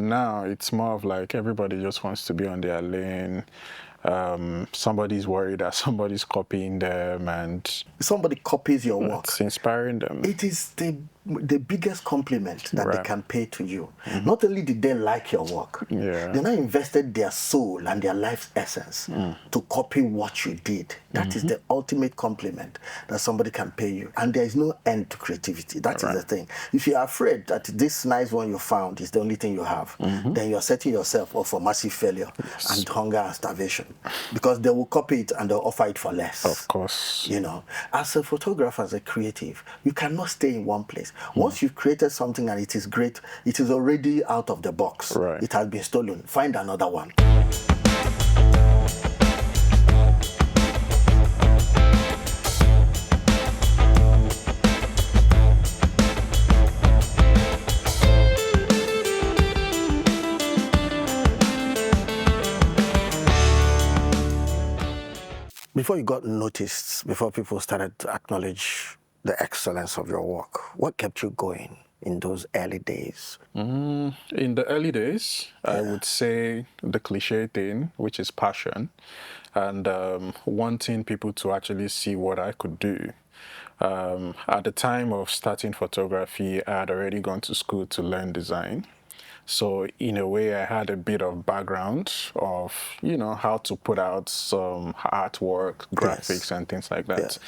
now it's more of like everybody just wants to be on their lane. Somebody's worried that somebody's copying them, and somebody copies your work, it's inspiring them. it is the biggest compliment that they Right. can pay to you. Not only did they like your work, Yeah. they now invested their soul and their life's essence to copy what you did. That is the ultimate compliment that somebody can pay you. And there is no end to creativity. That is the thing. If you are afraid that this nice one you found is the only thing you have, then you're setting yourself up for massive failure and hunger and starvation, because they will copy it and they'll offer it for less. Of course. You know, as a photographer, as a creative, you cannot stay in one place. Once you've created something and it is great, it is already out of the box. Right. It has been stolen. Find another one. Before you got noticed, before people started to acknowledge the excellence of your work, what kept you going in those early days? In the early days, I would say the cliche thing, which is passion, and wanting people to actually see what I could do. At the time of starting photography, I had already gone to school to learn design. So in a way, I had a bit of background of, you know, how to put out some artwork, graphics, and things like that.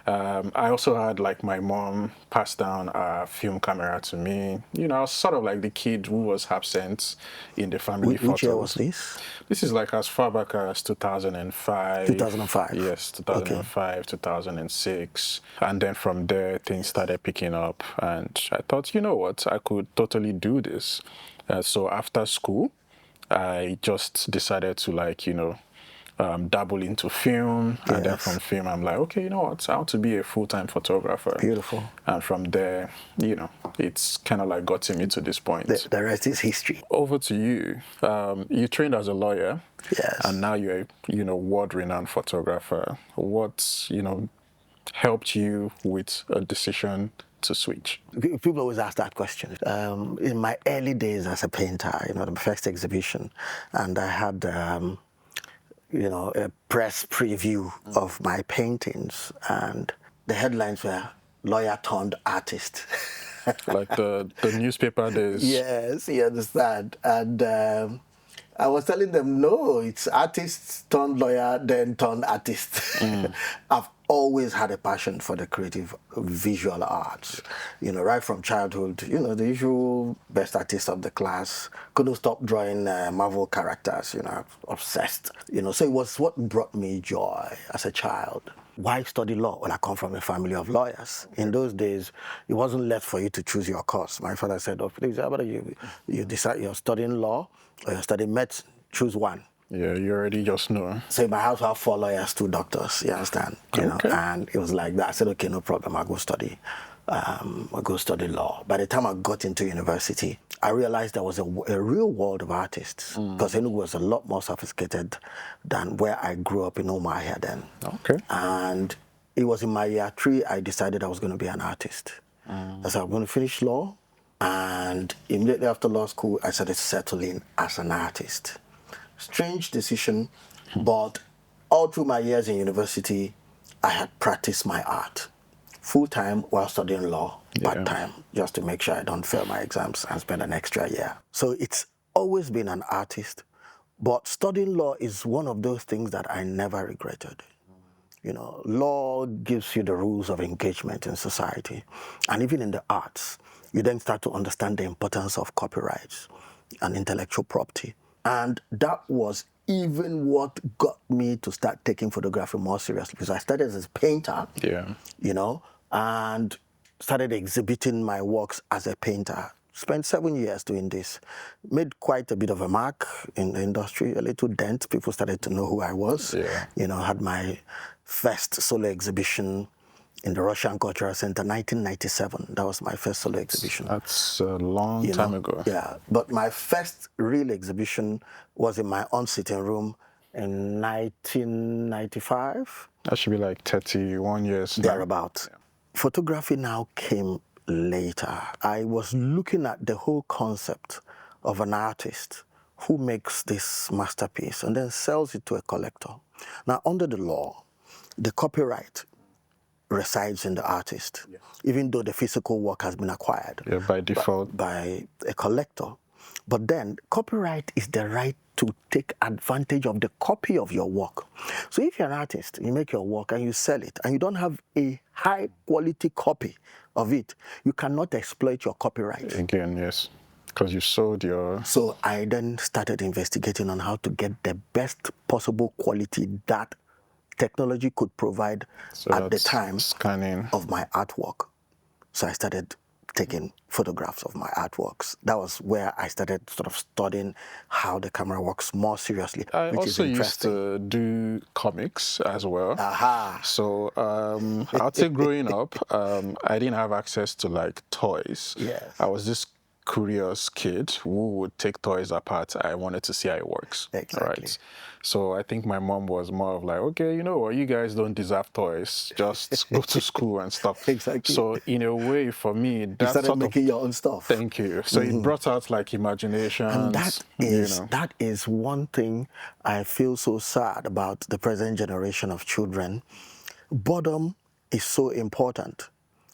I also had, like, my mom pass down a film camera to me. You know, I was sort of like the kid who was absent in the family photos. Which year was this? This is like as far back as 2005. 2005? Yes, 2005, 2006. And then from there, things started picking up. And I thought, you know what, I could totally do this. So after school, I just decided to, like, you know, dabble into film. And then from film, I'm like, okay, you know what, I want to be a full-time photographer. Beautiful. And from there, you know, it's kind of like gotten me to this point. The rest is history. Over to you. You trained as a lawyer. Yes. And now you're a, you know, world-renowned photographer. What, you know, helped you with a decision to switch? People always ask that question. In my early days as a painter, you know, the first exhibition, and I had, you know, a press preview of my paintings, and the headlines were "Lawyer turned artist." Like the newspaper days. Yes, you understand. And I was telling them, no, it's artist turned lawyer, then turned artist. I've always had a passion for the creative visual arts, you know, right from childhood. You know, the usual best artist of the class, couldn't stop drawing Marvel characters, you know, obsessed. You know, so it was what brought me joy as a child. Why study law? Well, I come from a family of lawyers. In those days, it wasn't left for you to choose your course. My father said, oh, please, how about you decide you're studying law or you're studying medicine? Choose one. Yeah, you already just know. So in my house, I have 4 lawyers, 2 doctors, you understand? You know, and it was like that. I said, okay, no problem, I'll go study law. By the time I got into university, I realized there was a real world of artists, because Enugu was a lot more sophisticated than where I grew up in Umuahia then. Okay. And it was in my year 3 I decided I was going to be an artist. I said, I'm going to finish law, and immediately after law school, I started settling as an artist. Strange decision, but all through my years in university, I had practiced my art full-time while studying law, part-time, just to make sure I don't fail my exams and spend an extra year. So it's always been an artist, but studying law is one of those things that I never regretted. You know, law gives you the rules of engagement in society, and even in the arts, you then start to understand the importance of copyrights and intellectual property. And that was even what got me to start taking photography more seriously, because I started as a painter, you know, and started exhibiting my works as a painter. Spent 7 years doing this. Made quite a bit of a mark in the industry, a little dent. People started to know who I was. You know, had my first solo exhibition in the Russian Cultural Center, 1997. That was my first solo exhibition. That's a long time ago. Yeah, but my first real exhibition was in my own sitting room in 1995. That should be like 31 years. Thereabout. Photography now came later. I was looking at the whole concept of an artist who makes this masterpiece and then sells it to a collector. Now, under the law, the copyright resides in the artist, even though the physical work has been acquired by default by a collector. But then copyright is the right to take advantage of the copy of your work. So if you're an artist, you make your work and you sell it, and you don't have a high quality copy of it, you cannot exploit your copyright. Again, yes, because you sold your... So I then started investigating on how to get the best possible quality that technology could provide at the time scanning of my artwork. So I started taking photographs of my artworks. That was where I started sort of studying how the camera works more seriously, I which also is used interesting. to do comics as well. Aha. So I'd say growing up, I didn't have access to like toys. Yes. I was this curious kid who would take toys apart. I wanted to see how it works. Exactly. Right. So I think my mom was more of like, okay, you know what, you guys don't deserve toys. Just go to school and stuff. Exactly. So in a way, for me, You that started sort making of... your own stuff. Thank you. So it brought out like imaginations. And that is one thing I feel so sad about the present generation of children. Boredom is so important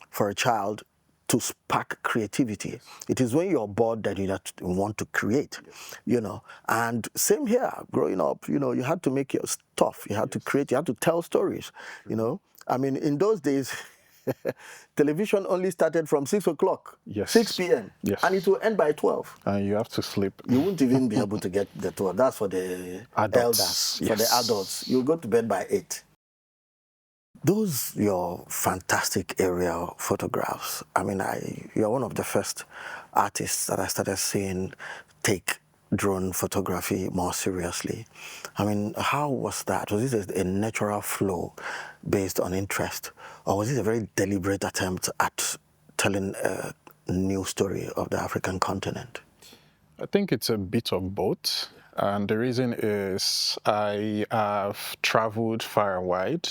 for a child to spark creativity. It is when you're bored that you want to create, you know. And same here, growing up, you know, you had to make your stuff. You had to create, you had to tell stories, you know. I mean, in those days, television only started from 6 o'clock, Yes. 6 p.m. Yes. And it will end by 12. And you have to sleep. You won't even be able to get the 12. That's for the Adults, elders. For the adults, you'll go to bed by 8. Those your fantastic aerial photographs. I mean, you're one of the first artists that I started seeing take drone photography more seriously. I mean, how was that? Was this a natural flow based on interest, or was it a very deliberate attempt at telling a new story of the African continent? I think it's a bit of both. And the reason is I have traveled far and wide,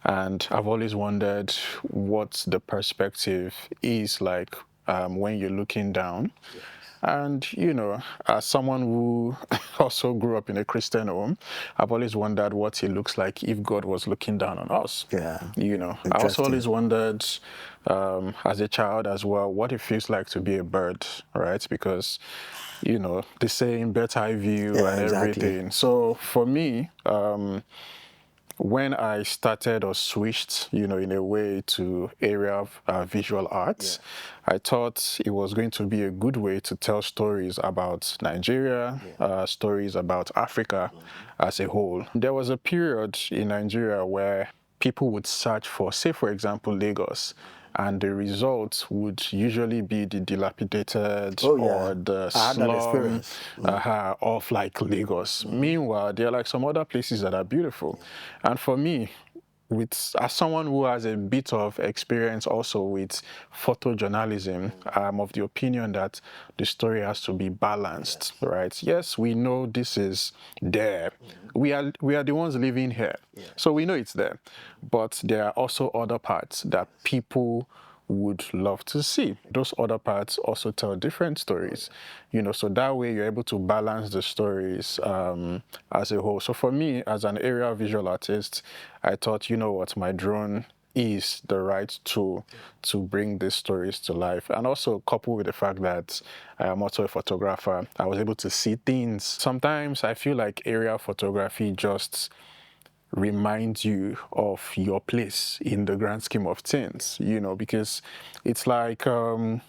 and I've always wondered what the perspective is like when you're looking down. Yes. And, you know, as someone who also grew up in a Christian home, I've always wondered what it looks like if God was looking down on us. Yeah. You know, I also always wondered as a child as well what it feels like to be a bird, right? Because, you know, they say in bird's eye view and everything. So for me, when I started or switched, you know, in a way to area of visual arts, I thought it was going to be a good way to tell stories about Nigeria, stories about Africa as a whole. There was a period in Nigeria where people would search for, say, for example, Lagos, and the results would usually be the dilapidated or the slum of like Lagos. Meanwhile, there are like some other places that are beautiful. And for me, as someone who has a bit of experience also with photojournalism, I'm of the opinion that the story has to be balanced, right? Yes, we know this is there. We are the ones living here, so we know it's there. But there are also other parts that people would love to see. Those other parts also tell different stories, you know, so that way you're able to balance the stories as a whole. So for me, as an aerial visual artist, I thought, you know what, my drone is the right tool to bring these stories to life. And also coupled with the fact that I'm also a photographer, I was able to see things. Sometimes I feel like aerial photography just reminds you of your place in the grand scheme of things, you know, because it's like you're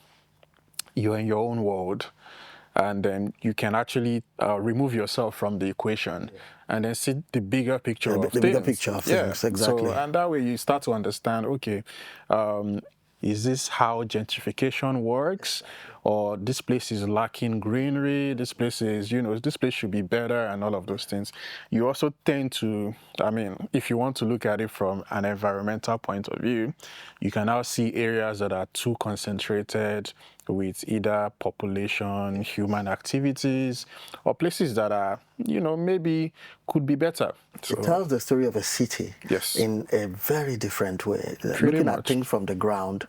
in your own world, and then you can actually remove yourself from the equation and then see the bigger picture of things. The bigger picture of things, exactly. So, and that way you start to understand, okay, is this how gentrification works? Or this place is lacking greenery, this place is, you know, this place should be better, and all of those things. You also tend to, I mean, if you want to look at it from an environmental point of view, you can now see areas that are too concentrated with either population, human activities, or places that are, you know, maybe could be better. So, it tells the story of a city in a very different way. Looking at things from the ground,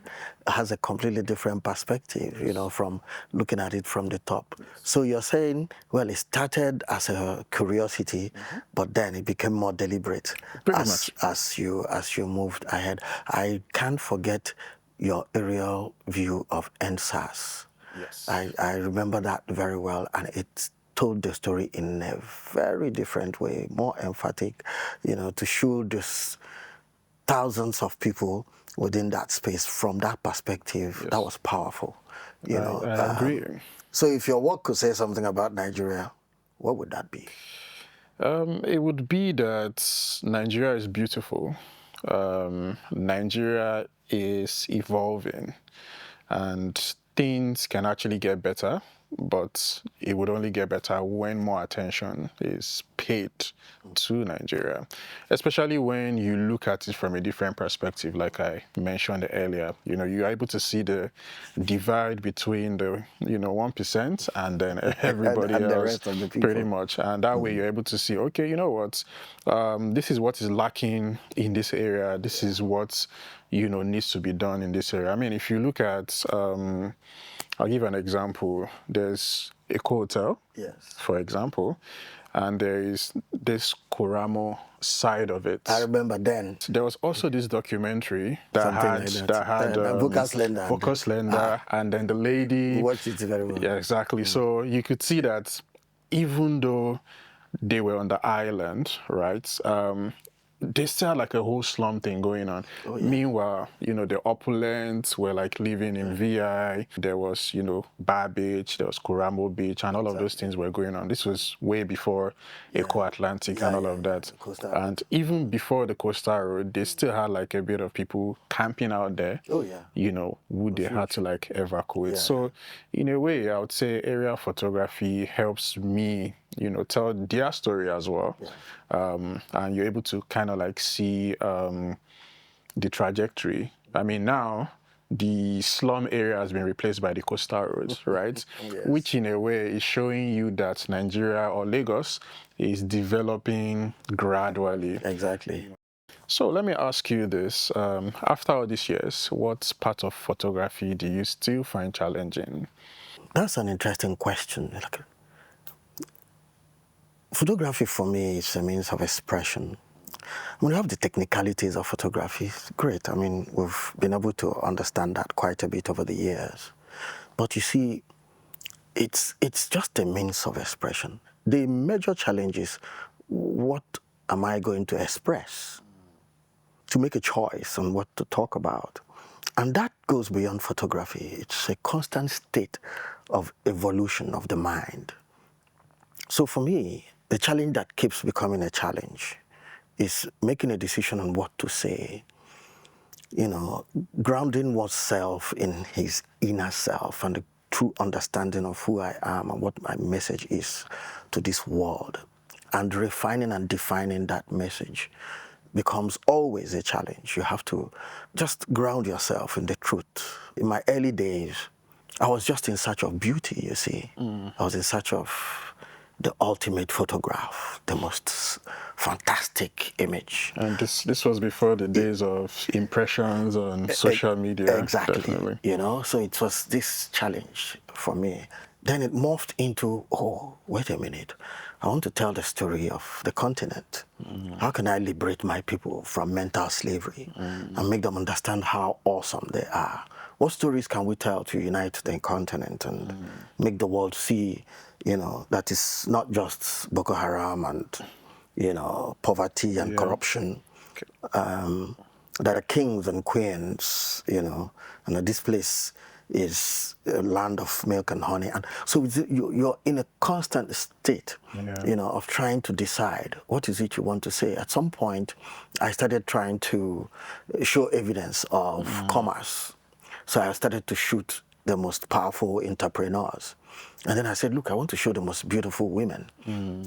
has a completely different perspective, you know, from looking at it from the top. So you're saying, well, it started as a curiosity, but then it became more deliberate Pretty much. as you moved ahead. I can't forget your aerial view of NSAS. Yes. I remember that very well, and it told the story in a very different way, more emphatic, you know, to show this thousands of people within that space from that perspective. Yes. That was powerful, you know. I agree. So if your work could say something about Nigeria, what would that be? It would be that Nigeria is beautiful. Nigeria is evolving, and things can actually get better, but it would only get better when more attention is paid to Nigeria, especially when you look at it from a different perspective, like I mentioned earlier. You know, you're able to see the divide between the, 1% and then everybody And the else, rest of the pretty people. much. And that way you're able to see, okay, you know what, this is what is lacking in this area. This is what, needs to be done in this area. I mean, if you look at, I'll give an example. There's a hotel, Yes. for example, and there is this Koramo side of it. I remember then. There was also this documentary that Something had like that. Focus Lender. Focus Lender, and then the lady. We watched it very well. Yeah, exactly. So you could see that even though they were on the island, right? They still had like a whole slum thing going on. Oh, yeah. Meanwhile, the opulents were like living in VI. There was, Bar Beach, there was Kuramo Beach, and all of those things were going on. This was way before Eco Atlantic and all of that. And even before the coastal road, they still had like a bit of people camping out there. Oh, yeah. Who they had to like evacuate. Yeah. So in a way, I would say aerial photography helps me, tell their story as well. Yeah. And you're able to kind of like see the trajectory. I mean, now the slum area has been replaced by the coastal roads, right? Yes. Which in a way is showing you that Nigeria or Lagos is developing gradually. Exactly. So let me ask you this. After all these years, what part of photography do you still find challenging? That's an interesting question. Photography for me is a means of expression. I mean, we have the technicalities of photography. It's great. I mean, we've been able to understand that quite a bit over the years. But you see, it's just a means of expression. The major challenge is, what am I going to express? To make a choice on what to talk about. And that goes beyond photography. It's a constant state of evolution of the mind. So for me, the challenge that keeps becoming a challenge is making a decision on what to say. Grounding oneself in his inner self and the true understanding of who I am and what my message is to this world. And refining and defining that message becomes always a challenge. You have to just ground yourself in the truth. In my early days, I was just in search of beauty, you see. I was in search of the ultimate photograph, the most fantastic image. And this was before the days of impressions on social media. Exactly. Definitely. So it was this challenge for me. Then it morphed into, oh, wait a minute. I want to tell the story of the continent. How can I liberate my people from mental slavery and make them understand how awesome they are? What stories can we tell to unite the continent and make the world see, that is not just Boko Haram and, poverty and corruption, that are kings and queens, and that this place is a land of milk and honey. And so you're in a constant state, of trying to decide what is it you want to say. At some point, I started trying to show evidence of commerce. So I started to shoot the most powerful entrepreneurs. And then I said, look, I want to show the most beautiful women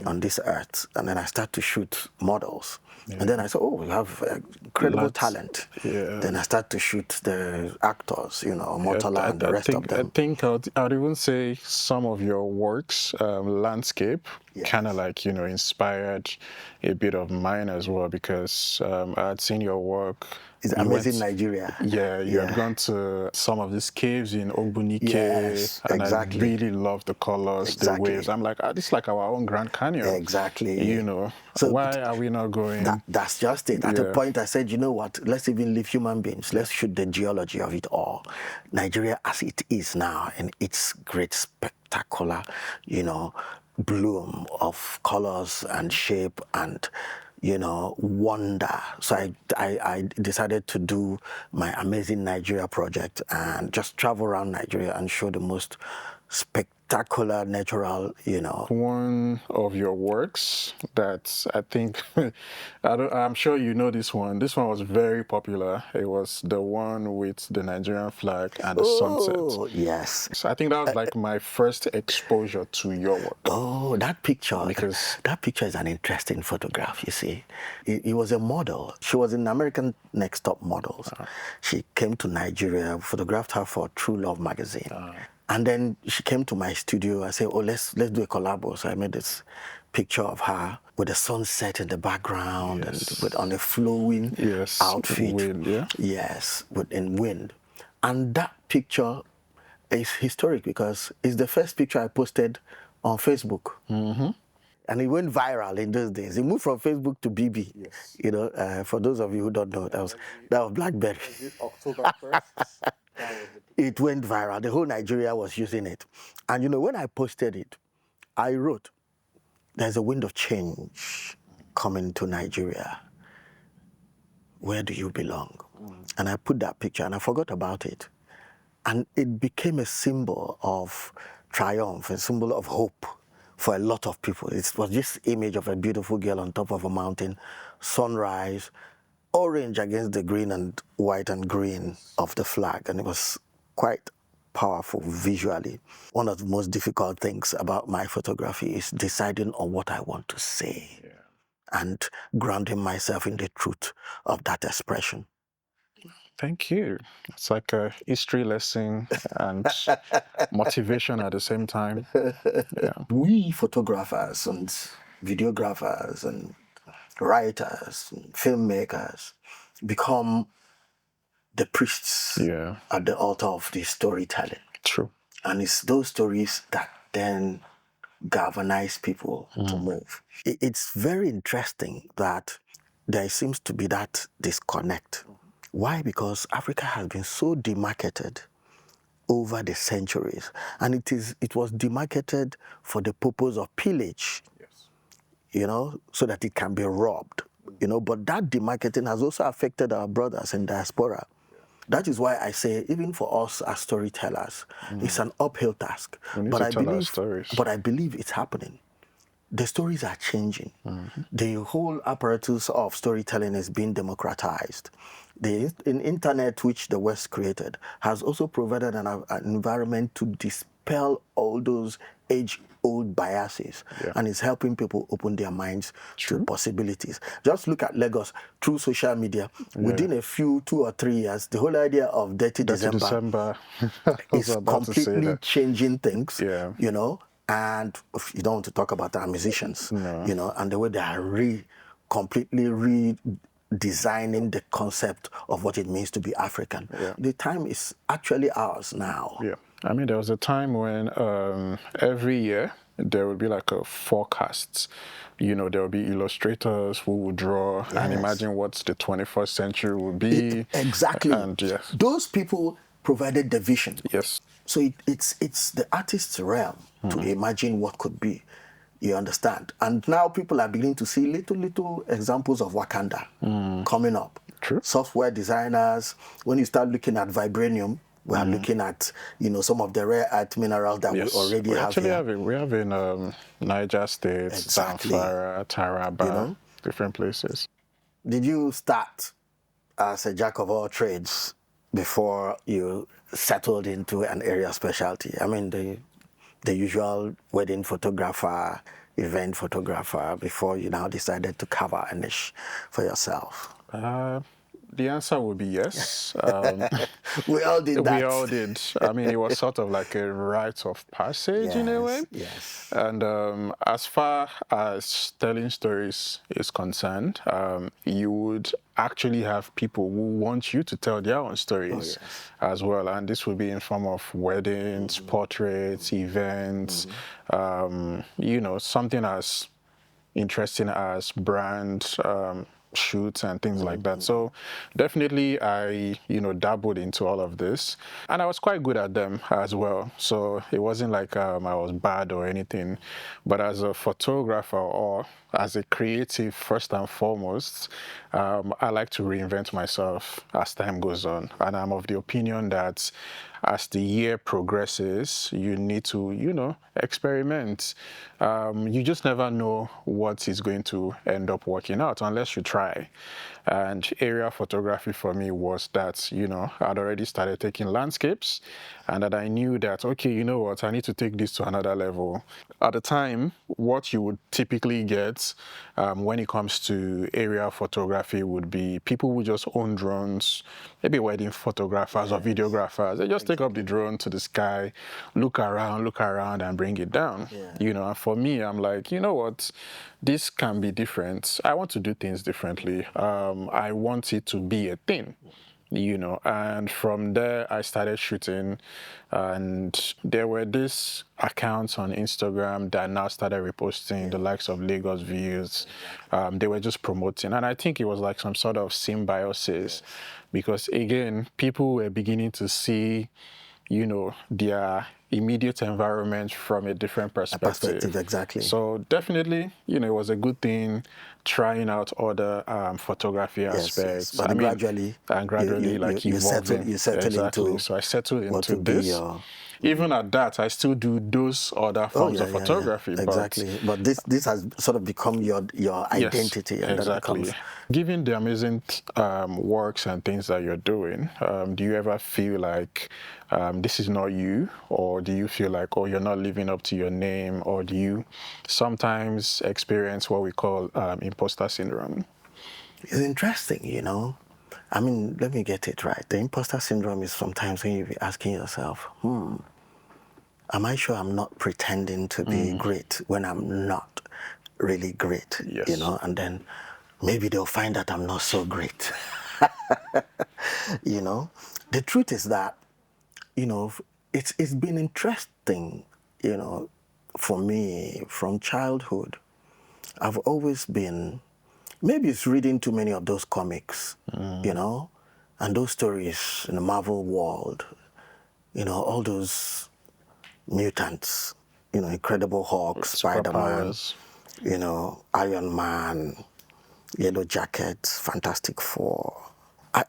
on this earth. And then I start to shoot models. Yeah. And then I said, oh, we have incredible talent. Yeah. Then I start to shoot the actors, Motala and the rest of them. I think I'd even say some of your works, landscape, kind of like, inspired a bit of mine as well, because I had seen your work It's amazing Nigeria. Yeah, you had gone to some of these caves in Ogbunike, Yes, and exactly. I really love the colors, the waves. I'm like, this is like our own Grand Canyon. Exactly. You know, So why are we not going? That's just it. At a point, I said, you know what? Let's even leave human beings. Let's shoot the geology of it all. Nigeria, as it is now, and its great, spectacular, bloom of colors and shape and wonder. So I decided to do my Amazing Nigeria project and just travel around Nigeria and show the most spectacular natural, One of your works that I think, I'm sure you know this one. This one was very popular. It was the one with the Nigerian flag and the sunset. Oh, yes. So I think that was like my first exposure to your work. Oh, that picture. Because that picture is an interesting photograph, you see. It was a model. She was in American Next Top Models. She came to Nigeria, photographed her for True Love magazine. And then she came to my studio. I said, oh, let's do a collabo. So I made this picture of her with the sunset in the background and on a flowing outfit. Wind, Yes, in wind. And that picture is historic because it's the first picture I posted on Facebook. And it went viral in those days. It moved from Facebook to BB. Yes. For those of you who don't know, that was BlackBerry. Was it October 1st? It went viral. The whole Nigeria was using it. And when I posted it, I wrote, there's a wind of change coming to Nigeria. Where do you belong? And I put that picture and I forgot about it. And it became a symbol of triumph, a symbol of hope for a lot of people. It was this image of a beautiful girl on top of a mountain, sunrise, orange against the green and white and green of the flag. And it was quite powerful visually. One of the most difficult things about my photography is deciding on what I want to say and grounding myself in the truth of that expression. Thank you. It's like a history lesson and motivation at the same time. Yeah. We photographers and videographers and writers and filmmakers become the priests at the altar of the storytelling. True. And it's those stories that then galvanize people to move. It's very interesting that there seems to be that disconnect. Why? Because Africa has been so demarketed over the centuries, and it was demarketed for the purpose of pillage, so that it can be robbed, but that demarketing has also affected our brothers in diaspora. That is why I say, even for us as storytellers, it's an uphill task. But I believe it's happening. The stories are changing. The whole apparatus of storytelling is being democratized. The internet, which the West created, has also provided an environment to dispel all those age-old biases, and it's helping people open their minds to possibilities. Just look at Lagos through social media. Within a few 2 or 3 years, the whole idea of Dirty December is completely changing things, and you don't want to talk about our musicians, and the way they are completely redesigning the concept of what it means to be African. The time is actually ours now. I mean, there was a time when every year there would be like a forecast. There would be illustrators who would draw and imagine what the 21st century would be. Exactly. And those people provided the vision. Yes. So it's the artist's realm to imagine what could be. You understand? And now people are beginning to see little examples of Wakanda coming up. True. Software designers, when you start looking at vibranium, we are looking at, some of the rare earth minerals that we already have here. We have in Niger State, Zamfara, Taraba, different places. Did you start as a jack of all trades before you settled into an area specialty? I mean, the usual wedding photographer, event photographer, before you now decided to cover a niche for yourself? The answer would be yes. We all did We that. all did. I mean, it was sort of like a rite of passage in a way. Yes, yes. And as far as telling stories is concerned, you would actually have people who want you to tell their own stories as well. And this would be in form of weddings, portraits, events, you know, something as interesting as brand shoots and things like that. So definitely I, you know, dabbled into all of this, and I was quite good at them as well. So it wasn't like I was bad or anything, but as a photographer or as a creative, first and foremost, I like to reinvent myself as time goes on. And I'm of the opinion that as the year progresses, you need to, you know, experiment. You just never know what is going to end up working out unless you try. And area photography for me was that, you know, I'd already started taking landscapes, and that I knew that, okay, you know what, I need to take this to another level. At the time, what you would typically get when it comes to area photography would be people who just own drones, maybe wedding photographers or videographers. They just take up the drone to the sky, look around and bring it down. You know, and for me, I'm like, you know what, this can be different. I want to do things differently. I want it to be a thing, you know. And from there, I started shooting, and there were these accounts on Instagram that now started reposting the likes of Lagos views. They were just promoting, and I think it was like some sort of symbiosis, because again, people were beginning to see, you know, their immediate environment from a different perspective. Exactly. So definitely, you know, it was a good thing trying out other photography aspects. But I mean, gradually, and gradually like evolving. you settle exactly. into So I settled what into would be this. your... Even at that, I still do those other forms of photography. Exactly. But this has sort of become your identity, and that becomes... Given the amazing works and things that you're doing, do you ever feel like this is not you, or do you feel like, oh, you're not living up to your name, or do you sometimes experience what we call imposter syndrome? It's interesting, you know. I mean, let me get it right. The imposter syndrome is sometimes when you be asking yourself, am I sure I'm not pretending to be great when I'm not really great? Yes. You know, and then maybe they'll find that I'm not so great. You know, the truth is that, you know, it's been interesting, you know, for me from childhood. I've always been, maybe it's reading too many of those comics, you know, and those stories in the Marvel world, you know, all those mutants, you know, Incredible Hulk, Spider-Man, you know, Iron Man, Yellow Jackets, Fantastic Four.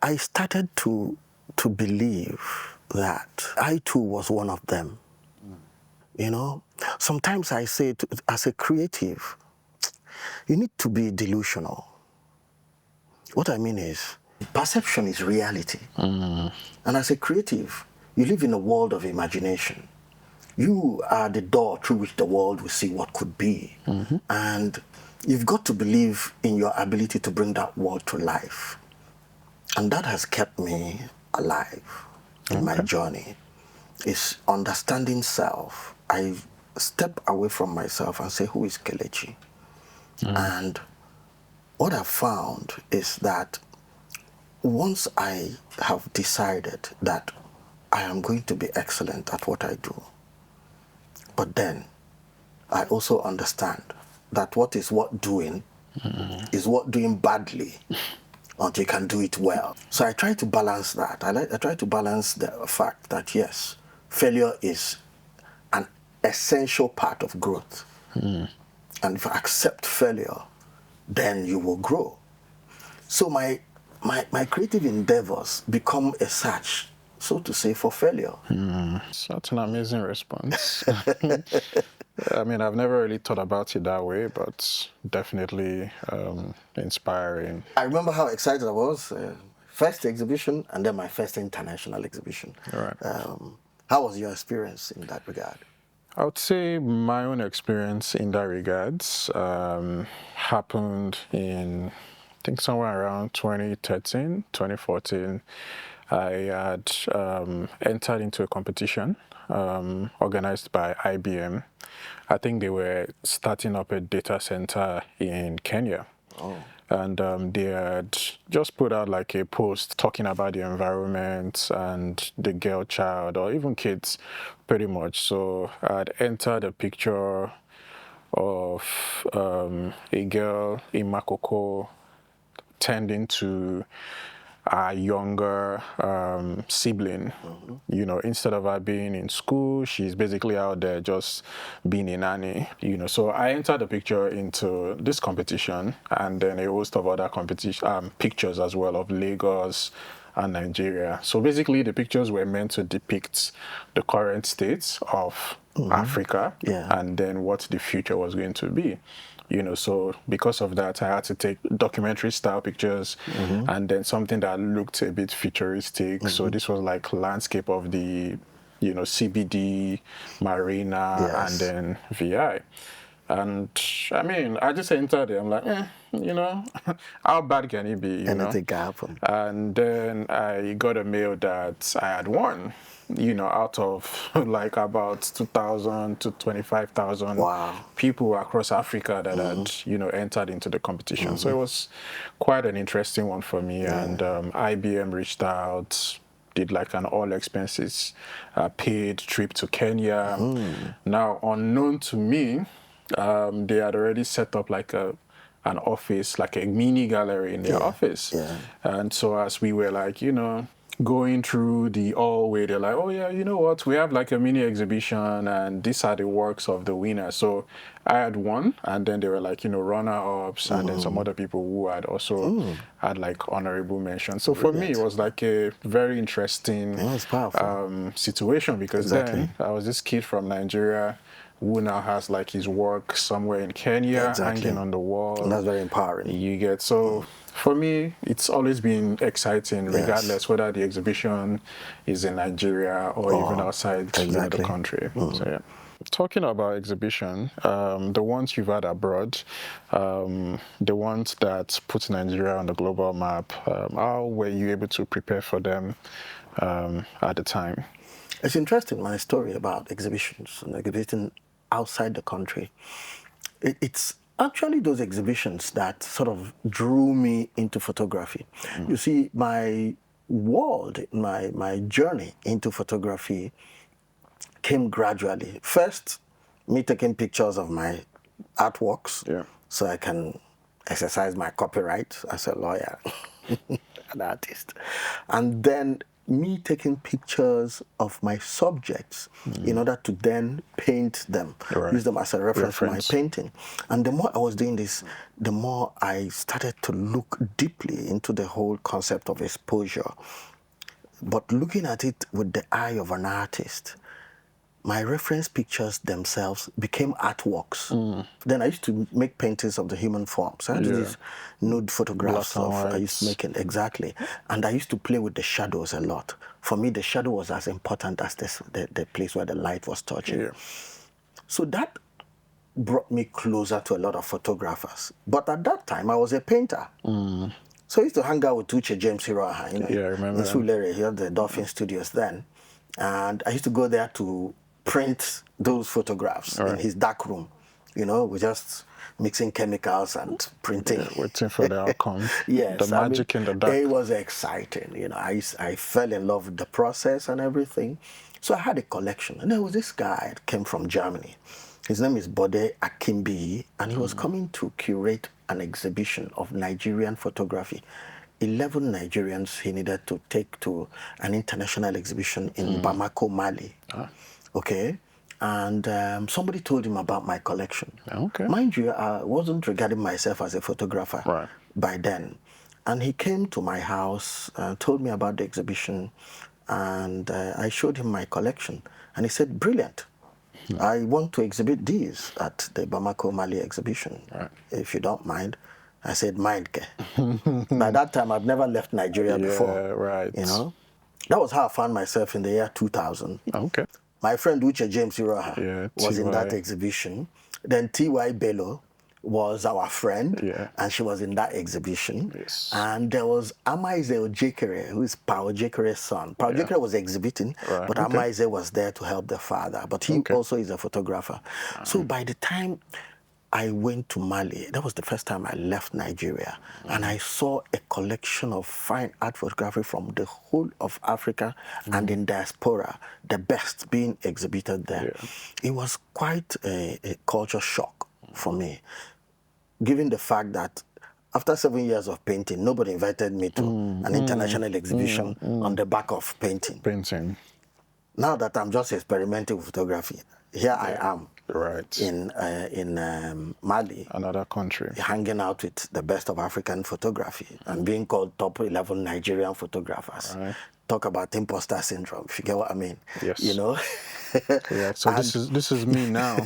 I started to believe that I too was one of them. You know, sometimes I say as a creative, you need to be delusional. What I mean is, perception is reality. And as a creative, you live in a world of imagination. You are the door through which the world will see what could be. And you've got to believe in your ability to bring that world to life. And that has kept me alive in my journey. Is understanding self. I step away from myself and say, who is Kelechi? And what I've found is that once I have decided that I am going to be excellent at what I do, but then I also understand that what is what doing is what doing badly until you can do it well. So I try to balance that. I try to balance the fact that, yes, failure is an essential part of growth. And if I accept failure, then you will grow. So my creative endeavors become a search, so to say, for failure. Such an amazing response. I mean, I've never really thought about it that way, but definitely inspiring. I remember how excited I was. First exhibition, and then my first international exhibition. All right. How was your experience in that regard? I would say my own experience in that regards happened in think somewhere around 2013, 2014, I had entered into a competition organized by IBM. I think they were starting up a data center in Kenya. Oh. And they had just put out like a post talking about the environment and the girl child, or even kids, pretty much. So I'd entered a picture of a girl in Makoko tending to a younger sibling. You know, instead of her being in school, she's basically out there just being a nanny. You know, so I entered the picture into this competition, and then a host of other competition pictures as well of Lagos and Nigeria. So basically, the pictures were meant to depict the current state of Africa, and then what the future was going to be. You know, so because of that, I had to take documentary style pictures, and then something that looked a bit futuristic. So this was like landscape of the, you know, CBD, Marina, and then VI. And I mean, I just entered it. I'm like, you know, how bad can it be? You Anything can happen. And then I got a mail that I had won, you know, out of like about 2,000 to 25,000 people across Africa that had, you know, entered into the competition. So it was quite an interesting one for me. And IBM reached out, did like an all expenses paid trip to Kenya. Now, unknown to me, they had already set up like an office, like a mini gallery in their office. And so as we were like, you know, going through the hallway, they're like, oh yeah, you know what, we have like a mini exhibition and these are the works of the winner. So I had one, and then they were like, you know, runner-ups, and then some other people who had also had like honorable mention. So for me, it was like a very interesting situation, because then I was this kid from Nigeria who now has like his work somewhere in Kenya hanging on the wall. And that's very empowering. You get, so for me, it's always been exciting, regardless whether the exhibition is in Nigeria or even outside the country. So yeah. Talking about exhibition, the ones you've had abroad, the ones that put Nigeria on the global map, how were you able to prepare for them at the time? It's interesting, my story about exhibitions and exhibiting outside the country. It's actually those exhibitions that sort of drew me into photography. You see, my world, my journey into photography came gradually. First, me taking pictures of my artworks so I can exercise my copyright as a lawyer, an artist. And then me taking pictures of my subjects in order to then paint them, use them as a reference for my painting. And the more I was doing this, the more I started to look deeply into the whole concept of exposure, but looking at it with the eye of an artist. My reference pictures themselves became artworks. Then I used to make paintings of the human form. So I had these nude photographs I used to make it, and I used to play with the shadows a lot. For me, the shadow was as important as the place where the light was touching. So that brought me closer to a lot of photographers. But at that time, I was a painter. So I used to hang out with Uche James Hiroha, you know, I remember in Sulere. He had the Dolphin Studios then. And I used to go there to print those photographs in his dark room. You know, we're just mixing chemicals and printing. Waiting for the outcome. The magic in the dark. It was exciting. You know, I fell in love with the process and everything. So I had a collection. And there was this guy that came from Germany. His name is Bode Akimbi, and he was coming to curate an exhibition of Nigerian photography. 11 Nigerians he needed to take to an international exhibition in Bamako, Mali. Okay, and somebody told him about my collection. Mind you, I wasn't regarding myself as a photographer by then. And he came to my house and told me about the exhibition, and I showed him my collection. And he said, brilliant. I want to exhibit these at the Bamako, Mali exhibition, if you don't mind. I said, mind. By that time, I've never left Nigeria before. You know, that was how I found myself in the year 2000. My friend Uche James Hiroha was in that exhibition. Then T.Y. Bello was our friend, Yeah. and she was in that exhibition. Yes. And there was Amaize Ojekere, who is Pao Ojekere's son. Pao Ojekere was exhibiting, Right, but okay. Amaize was there to help the father. But he Okay. also is a photographer. So by the time I went to Mali, that was the first time I left Nigeria, and I saw a collection of fine art photography from the whole of Africa and in diaspora, the best being exhibited there. Yeah. It was quite a culture shock for me, given the fact that after 7 years of painting, nobody invited me to an international exhibition on the back of painting. Painting. Now that I'm just experimenting with photography, here I am Right. in Mali, Another country. hanging out with the best of African photography and being called top 11 Nigerian photographers. Right. Talk about imposter syndrome, if you get what I mean. Yes. You know? Correct. So this is me now.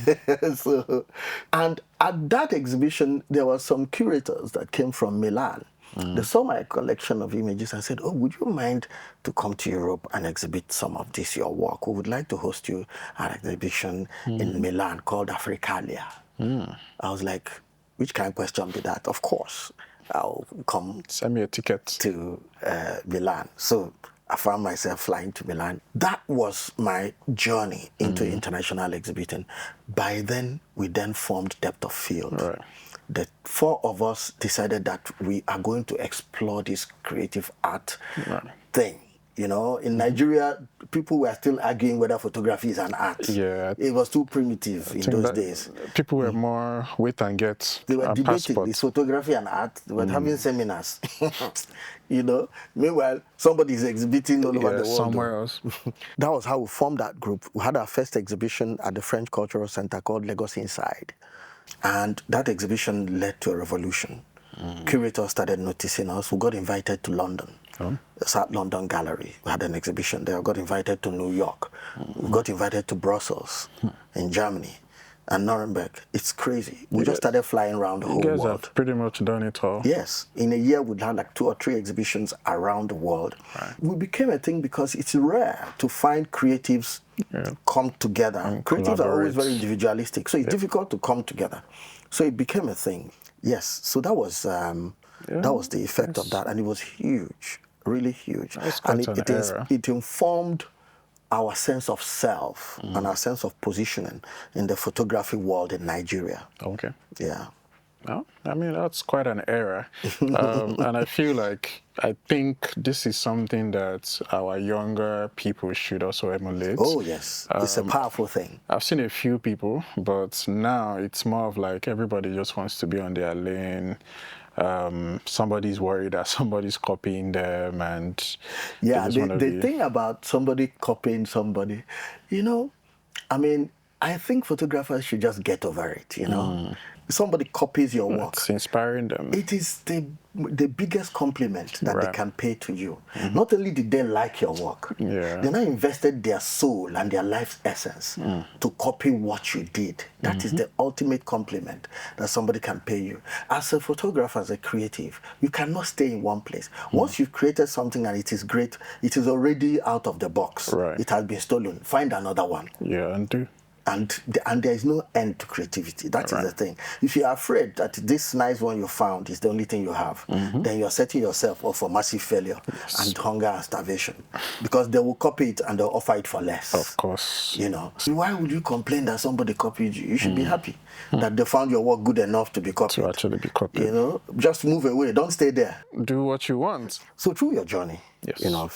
So, and at that exhibition, there were some curators that came from Milan. They saw my collection of images and said, "Oh, would you mind to come to Europe and exhibit some of this, your work? We would like to host you at an exhibition in Milan called Africalia." I was like, which kind of question be that? Of course, I'll come Send me a ticket. to Milan. So I found myself flying to Milan. That was my journey into international exhibiting. By then, we then formed Depth of Field. Right. The four of us decided that we are going to explore this creative art thing. You know, in Nigeria, people were still arguing whether photography is an art. Yeah. It was too primitive in those days. People were more wait and get They were a debating, passport. is photography and art? They were having seminars. You know, meanwhile, somebody is exhibiting all over the world. Somewhere else. That was how we formed that group. We had our first exhibition at the French Cultural Center called Lagos Inside. And that exhibition led to a revolution. Curators started noticing us. We got invited to London. The South London Gallery. We had an exhibition there. We got invited to New York. We got invited to Brussels in Germany and Nuremberg. It's crazy. We just started flying around the whole You guys world. have pretty much done it all. Yes. In a year, we'd had like 2 or 3 exhibitions around the world. We became a thing because it's rare to find creatives come together. Creatives are always very individualistic, so it's difficult to come together. So it became a thing. Yes. So that was the effect of that, and it was huge, really huge. And it informed our sense of self and our sense of positioning in the photography world in Nigeria. Okay. Yeah. Well, I mean, that's quite an era. And I think this is something that our younger people should also emulate. Oh, yes. It's a powerful thing. I've seen a few people, but now it's more of like everybody just wants to be on their lane. Somebody's worried that somebody's copying them, and the thing about somebody copying somebody, you know, I mean, I think photographers should just get over it, you know. Somebody copies your work. It's inspiring them. It is the biggest compliment that they can pay to you. Not only did they like your work, they now invested their soul and their life's essence to copy what you did. That is the ultimate compliment that somebody can pay you. As a photographer, as a creative, you cannot stay in one place. Once you've created something and it is great, it is already out of the box. Right. It has been stolen. Find another one. Yeah, and do. And there is no end to creativity. That is the thing. If you're afraid that this nice one you found is the only thing you have, then you're setting yourself up for massive failure and hunger and starvation. Because they will copy it and they'll offer it for less. Of course. You know. So why would you complain that somebody copied you? You should be happy that they found your work good enough to be copied. To actually be copied. You know, just move away. Don't stay there. Do what you want. So through your journey, Yes. you know,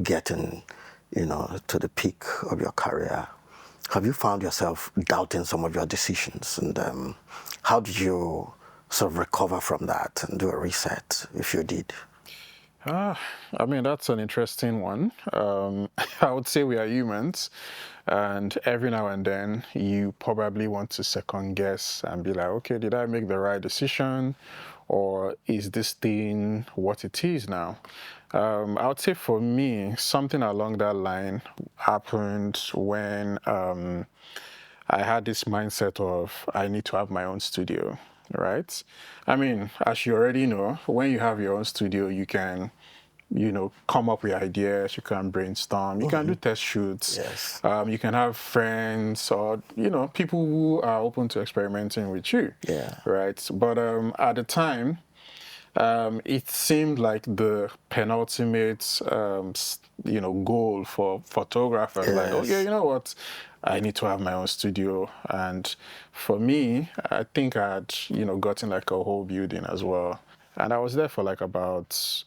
getting, you know, to the peak of your career, have you found yourself doubting some of your decisions? And how did you sort of recover from that and do a reset, if you did? I mean, that's an interesting one. I would say we are humans, and every now and then you probably want to second guess and be like, okay, did I make the right decision? Or is this thing what it is now? I would say for me, something along that line happened when I had this mindset of I need to have my own studio, right? I mean, as you already know, when you have your own studio, you can come up with ideas. You can brainstorm. You can do test shoots. Yes. You can have friends or people who are open to experimenting with you. Yeah. Right. But at the time, it seemed like the penultimate, goal for photographers. Like, oh yeah, Yes. you know what? I need to have my own studio. And for me, I think I had, gotten like a whole building as well. And I was there for like about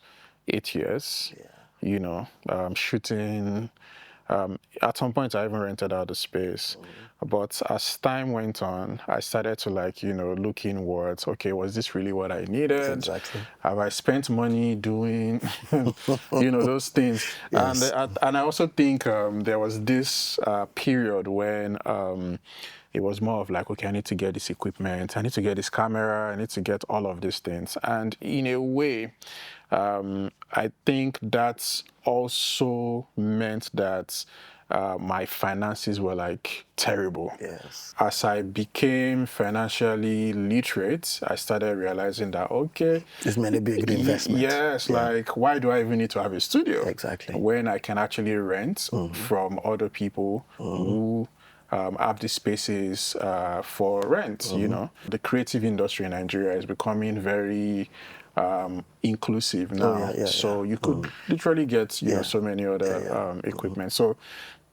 8 years, shooting. At some point, I even rented out the space. But as time went on, I started to look inwards. Okay, was this really what I needed? Exactly. Have I spent money doing, those things? Yes. And I also think there was this period when it was more of like, okay, I need to get this equipment, I need to get this camera, I need to get all of these things. And in a way, I think that's also meant that my finances were like terrible. Yes. As I became financially literate, I started realizing that, okay, It's many big investment. yes, Yeah. like why do I even need to have a studio? Exactly. When I can actually rent from other people who have these spaces for rent, The creative industry in Nigeria is becoming very inclusive now. So you could literally get, so many other equipment. So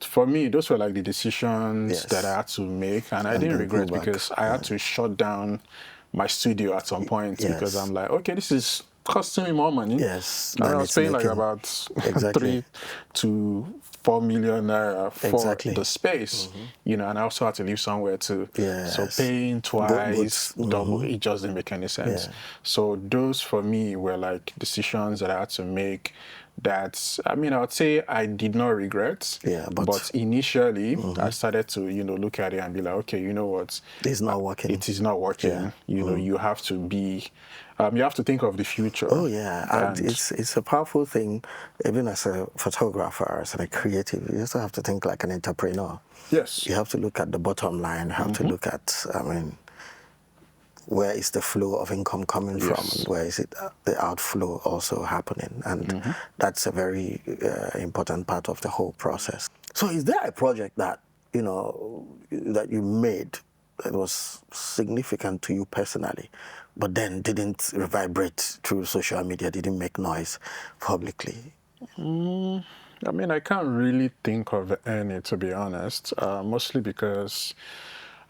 for me, those were like the decisions that I had to make, and I didn't then pull regret back. because I had to shut down my studio at some point because I'm like, okay, this is costing me more money. Yes. And I Then was it's paying like making- about Exactly. 3 to 4 million naira for Exactly. the space, and I also had to live somewhere too. Yes. So paying twice, double, it just didn't make any sense. Yeah. So those for me were like decisions that I had to make that, I would say I did not regret. Yeah, but initially I started to, look at it and be like, okay, you know what? it's not working. It is not working. Yeah. You have to be, you have to think of the future. Oh yeah, and it's a powerful thing. Even as a photographer, as a creative, you also have to think like an entrepreneur. Yes. You have to look at the bottom line. You have to look at, where is the flow of income coming from, and where is it the outflow also happening, and that's a very important part of the whole process. So, is there a project that that you made that was significant to you personally, but then didn't reverberate through social media, didn't make noise publicly? I can't really think of any, to be honest, mostly because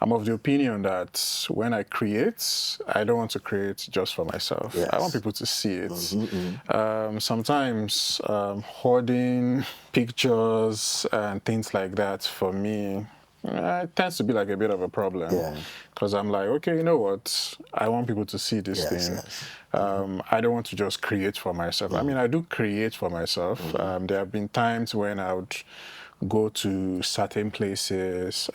I'm of the opinion that when I create, I don't want to create just for myself. Yes. I want people to see it. Sometimes hoarding pictures and things like that, for me, it tends to be like a bit of a problem. Yeah. Because I'm like, okay, you know what? I want people to see this thing. I don't want to just create for myself. I do create for myself. There have been times when I would go to certain places,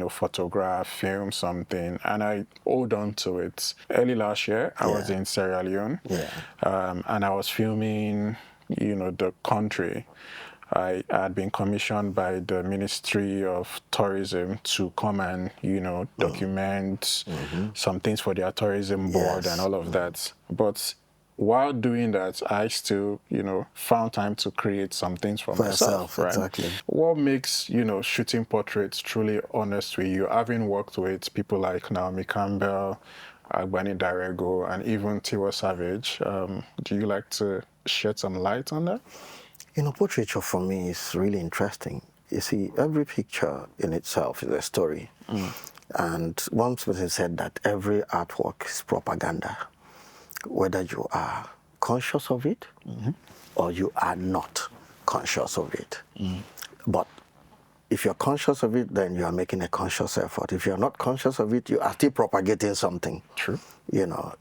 photograph, film something, and I hold on to it. Early last year, I was in Sierra Leone, and I was filming, the country. I had been commissioned by the Ministry of Tourism to come and, document some things for their tourism board and all of that. But while doing that, I still, found time to create some things for myself, right? Exactly. What makes, shooting portraits truly honest with you, having worked with people like Naomi Campbell, Agbani Darego, and even Tiwa Savage, do you like to shed some light on that? Portraiture for me is really interesting. You see, every picture in itself is a story. And one person said that every artwork is propaganda, whether you are conscious of it or you are not conscious of it. But if you're conscious of it, then you are making a conscious effort. If you're not conscious of it, you are still propagating something. True.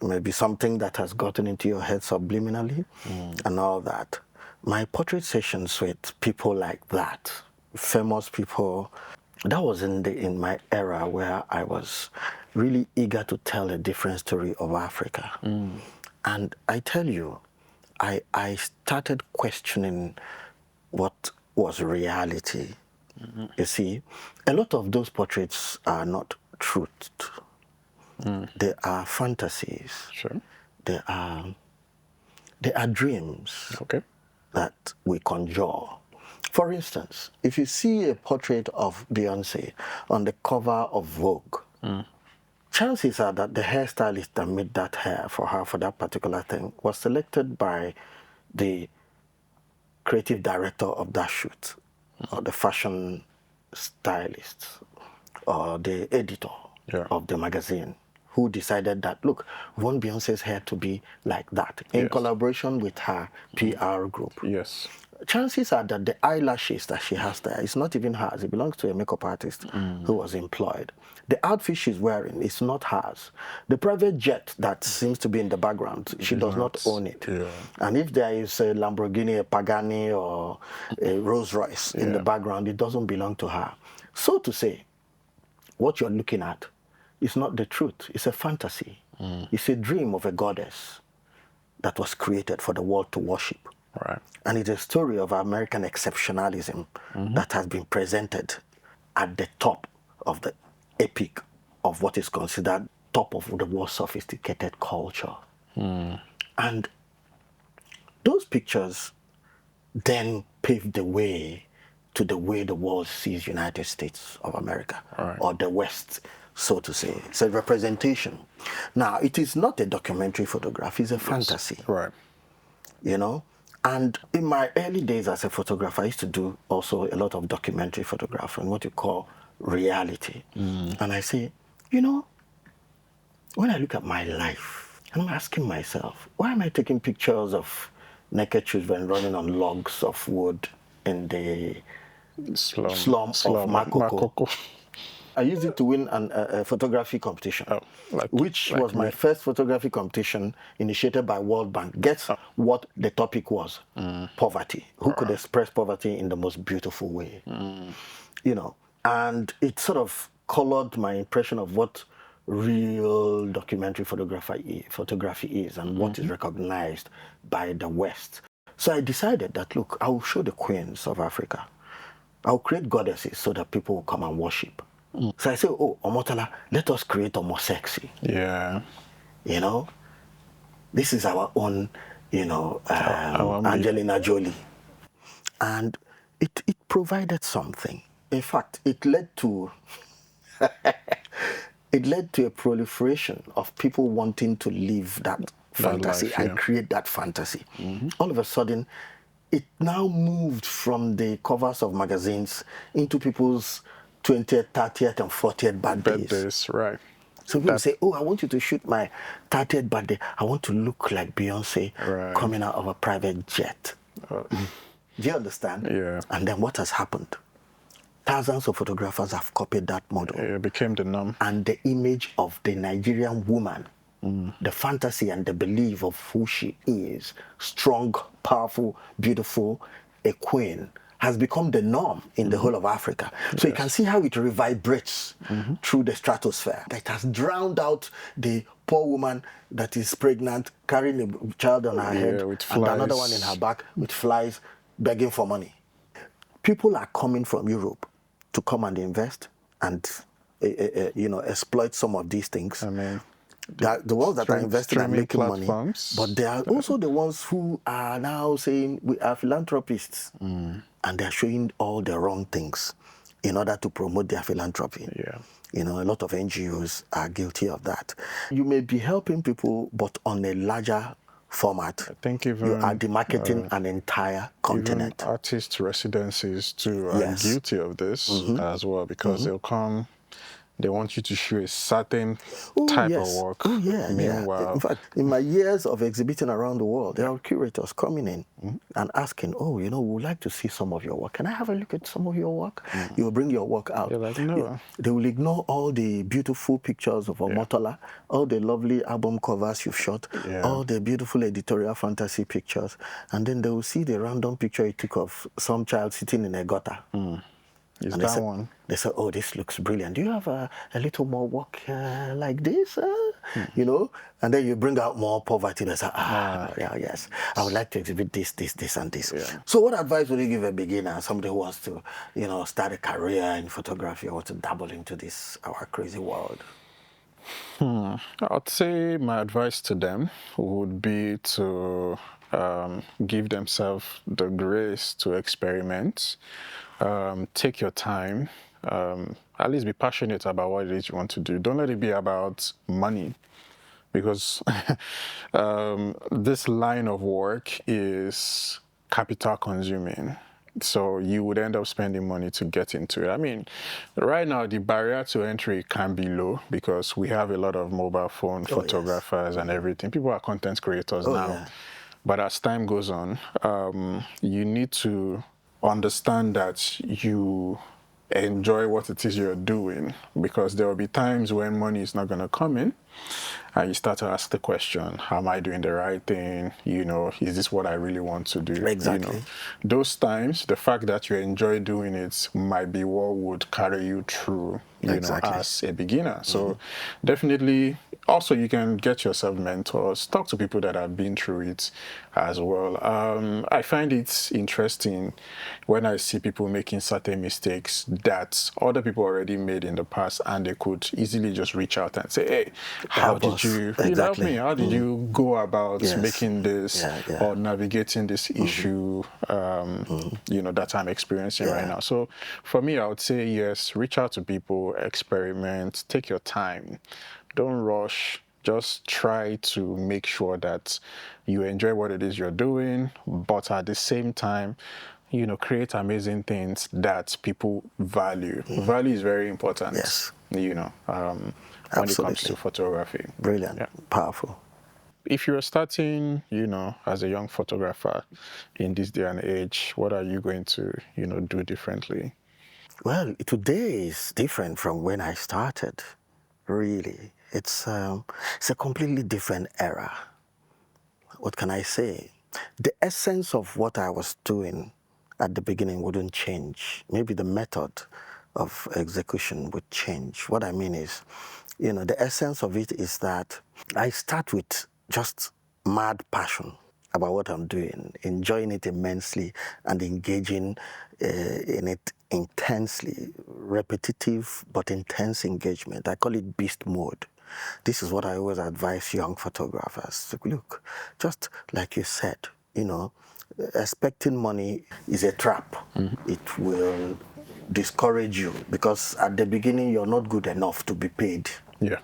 Maybe something that has gotten into your head subliminally and all that. My portrait sessions with people like that, famous people, that was in my era where I was really eager to tell a different story of Africa. And I tell you, I started questioning what was reality. You see, a lot of those portraits are not truth. They are fantasies. Sure. They are there are dreams Okay. that we conjure. For instance, if you see a portrait of Beyonce on the cover of Vogue, chances are that the hairstylist that made that hair for her for that particular thing was selected by the creative director of that shoot, or the fashion stylist, or the editor Yeah. of the magazine, who decided that, look, we want Beyonce's hair to be like that, in Yes. collaboration with her PR group. Yes. Chances are that the eyelashes that she has there is not even hers. It belongs to a makeup artist who was employed. The outfit she's wearing is not hers. The private jet that seems to be in the background, she does not own it. Yeah. And if there is a Lamborghini, a Pagani, or a Rolls Royce in the background, it doesn't belong to her. So to say, what you're looking at is not the truth. It's a fantasy. It's a dream of a goddess that was created for the world to worship. Right. And it's a story of American exceptionalism that has been presented at the top of the epic of what is considered top of the world's sophisticated culture. And those pictures then paved the way to the way the world sees United States of America, or the West, so to say. It's a representation. Now, it is not a documentary photograph, it's a fantasy. Right. You know? And in my early days as a photographer, I used to do also a lot of documentary photography and what you call reality. And I say, you know, when I look at my life, I'm asking myself, why am I taking pictures of naked children running on logs of wood in the slum of Makoko? I used it to win a photography competition, which was my first photography competition initiated by World Bank. Guess what the topic was? Poverty. Who could express poverty in the most beautiful way? You know, and it sort of colored my impression of what real documentary photography is and what is recognized by the West. So I decided that, look, I will show the queens of Africa. I'll create goddesses so that people will come and worship. So I say, oh, Omotala, let us create Omo Sexy. Yeah. You know, this is our own, you know, Angelina Jolie. And it provided something. In fact, it led to a proliferation of people wanting to live that fantasy life, and create that fantasy. All of a sudden, it now moved from the covers of magazines into people's 20th, 30th, and 40th birthdays. Right. So people say, oh, I want you to shoot my 30th birthday. I want to look like Beyonce coming out of a private jet. Do you understand? Yeah. And then what has happened? Thousands of photographers have copied that model. It became the norm. And the image of the Nigerian woman, the fantasy and the belief of who she is, strong, powerful, beautiful, a queen, has become the norm in the whole of Africa. So you can see how it reverberates through the stratosphere. It has drowned out the poor woman that is pregnant, carrying a child on her head, and another one in her back with flies, begging for money. People are coming from Europe to come and invest and you know, exploit some of these things. I mean, the ones that are investing and making money, but there are also the ones who are now saying we are philanthropists, and they're showing all the wrong things in order to promote their philanthropy. Yeah. You know, a lot of NGOs are guilty of that. You may be helping people, but on a larger format. I think even you are demarketing an entire continent. Even artist residencies too are guilty of this as well, because they'll come, they want you to show a certain type of work. Oh, yeah, Meanwhile, in fact, in my years of exhibiting around the world, there are curators coming in and asking, oh, you know, we would like to see some of your work. Can I have a look at some of your work? You will bring your work out. You're like, no. They will ignore all the beautiful pictures of Omotola, all the lovely album covers you've shot, all the beautiful editorial fantasy pictures, and then they will see the random picture you took of some child sitting in a gutter. Is that one? They say, oh, this looks brilliant. Do you have a little more work like this? You know? And then you bring out more poverty. They say, yes, I would like to exhibit this, and this. Yeah. So what advice would you give a beginner, somebody who wants to, you know, start a career in photography or to dabble into this, our crazy world? I'd say my advice to them would be to give themselves the grace to experiment. Take your time. At least be passionate about what it is you want to do. Don't let it be about money, because this line of work is capital consuming. So you would end up spending money to get into it. I mean, right now the barrier to entry can be low because we have a lot of mobile phone Oh, yes. photographers and everything. People are content creators Oh, now. yeah. But as time goes on, you need to understand that you enjoy what it is you're doing, because there will be times when money is not going to come in and you start to ask the question, am I doing the right thing? You know, is this what I really want to do? Exactly. You know, those times, the fact that you enjoy doing it might be what would carry you through, you know, Exactly. as a beginner. So definitely, also you can get yourself mentors, talk to people that have been through it as well. I find it interesting when I see people making certain mistakes that other people already made in the past, and they could easily just reach out and say, hey, how Help did us. you help me? Exactly. How did you go about Yes. making this Yeah. or navigating this issue, you know, that I'm experiencing right Yeah. now? So for me, I would say yes, reach out to people, experiment, take your time. Don't rush. Just try to make sure that you enjoy what it is you're doing, but at the same time, you know, create amazing things that people value. Value is very important, Yes. you know, when it comes to Absolutely. photography. Brilliant. Yeah. Powerful. If you're starting, you know, as a young photographer in this day and age, what are you going to, you know, do differently? Well, today is different from when I started. Really, it's a completely different era. What can I say? The essence of what I was doing at the beginning wouldn't change. Maybe the method of execution would change. What I mean is, you know, the essence of it is that I start with just mad passion about what I'm doing, enjoying it immensely and engaging in it intensely, repetitive but intense engagement. I call it beast mode. This is what I always advise young photographers. Look, just like you said, you know, expecting money is a trap. It will discourage you because at the beginning you're not good enough to be paid. Yeah.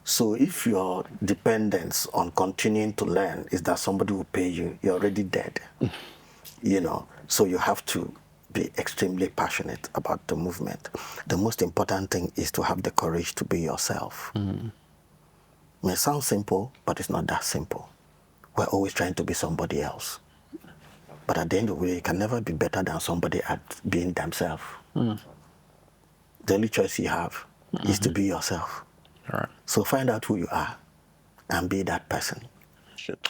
So if your dependence on continuing to learn is that somebody will pay you, you're already dead. You know, so you have to be extremely passionate about the movement. The most important thing is to have the courage to be yourself. It may sound simple, but it's not that simple. We're always trying to be somebody else. But at the end of the day, you can never be better than somebody at being themselves. The only choice you have is to be yourself. All right. So find out who you are and be that person. Shit.